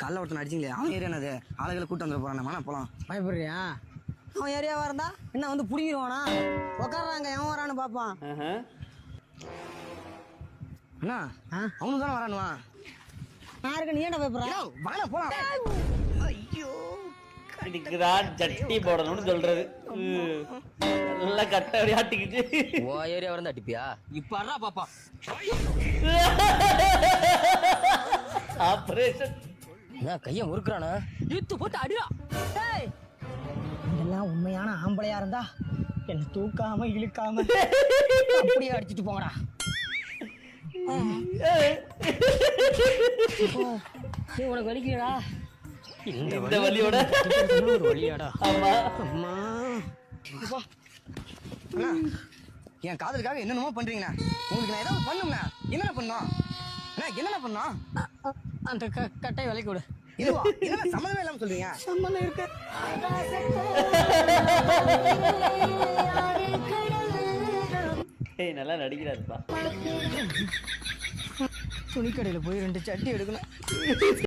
காலைல ஒருத்தன் அடிச்சிங்களே அவன் ஏரியா என்னது ஆளுகளை கூட்டு வந்துட போறான் போலாம். பயப்படுறியா? அவன் ஏரியாவா இருந்தா என்ன வந்து புடிங்கிடுவானா? உட்காடுறாங்க எவன் வரான்னு பாப்பான். அண்ணா அவனு தானே வரானுவா. நான் இருக்க நீ என்ன பயப்படுற? வாங்க போலாம். ஐயோ இதுக்குதான் சட்டி போடணும்னு சொல்றது. நல்லா கட்ட ஆட்டிக்கிச்சு. ஓ ஏரியா வரந்து அடிப்பியா? இப்ப பாப்பா ஆபரேஷன் என்ன கையை முறுக்குறானா? இழுத்து போட்டு அடிடா. இதெல்லாம் உண்மையான ஆம்பளையா இருந்தா என்ன தூக்காம இழுக்காம அப்படியே அடிச்சுட்டு போங்கடா. உனக்கு வலிக்கிறா? இந்த வலியோட ஒரு வழியாடா. ஆமா அம்மா அண்ணா என் காதலுக்காக என்னென்னமோ பண்றீங்கண்ணா. உங்களுக்கு நான் ஏதாவது பண்ணும்ண்ணா. என்னென்ன பண்ணோம் அண்ணா? என்னென்ன பண்ணோம்? அந்த கட்டை விலைக்கு விடு. இதுவா என்ன சம்மந்தமே இல்லாம சொல்றீங்க? சம்பந்தம் இருக்கு. நல்லா நடிக்கிறாருப்பா. துணிக்கடையில போய் 2 சட்டி எடுக்கணும்.